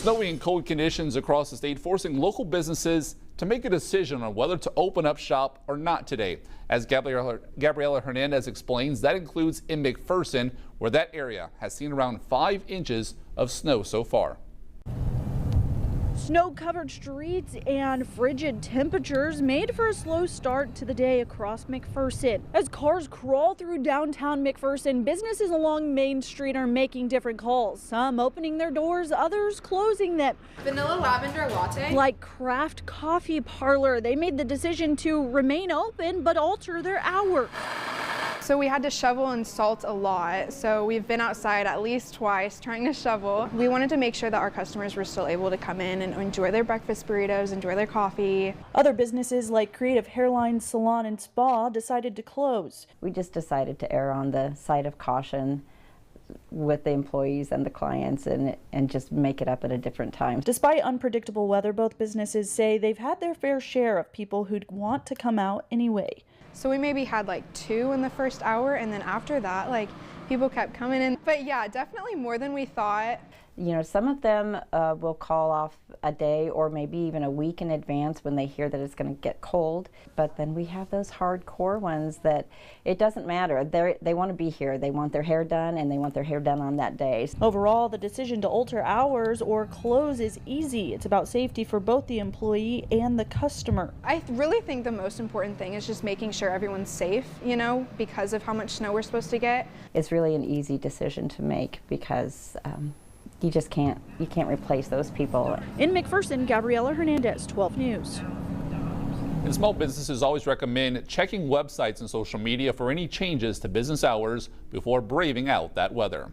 Snowy and cold conditions across the state forcing local businesses to make a decision on whether to open up shop or not today. As Gabriela Hernandez explains, that includes in McPherson, where that area has seen around 5 inches of snow so far. Snow-covered streets and frigid temperatures made for a slow start to the day across McPherson. As cars crawl through downtown McPherson, businesses along Main Street are making different calls. Some opening their doors, others closing them. Vanilla lavender latte. Like Craft Coffee Parlor, they made the decision to remain open but alter their hours. So we had to shovel and salt a lot. So we've been outside at least twice trying to shovel. We wanted to make sure that our customers were still able to come in and enjoy their breakfast burritos, enjoy their coffee. Other businesses like Creative Hairline Salon and Spa decided to close. We just decided to err on the side of caution with the employees and the clients and just make it up at a different time. Despite unpredictable weather, both businesses say they've had their fair share of people who'd want to come out anyway. So we maybe had like 2 in the first hour, and then after that, like, people kept coming in. But yeah, definitely more than we thought. You know, some of them will call off a day or maybe even a week in advance when they hear that it's going to get cold. But then we have those hardcore ones that it doesn't matter. They want to be here. They want their hair done, and they want their hair done on that day. Overall, the decision to alter hours or close is easy. It's about safety for both the employee and the customer. I really think the most important thing is just making sure everyone's safe, you know, because of how much snow we're supposed to get. It's really an easy decision to make because you can't replace those people. In McPherson, Gabriela Hernandez, 12 News. And small businesses always recommend checking websites and social media for any changes to business hours before braving out that weather.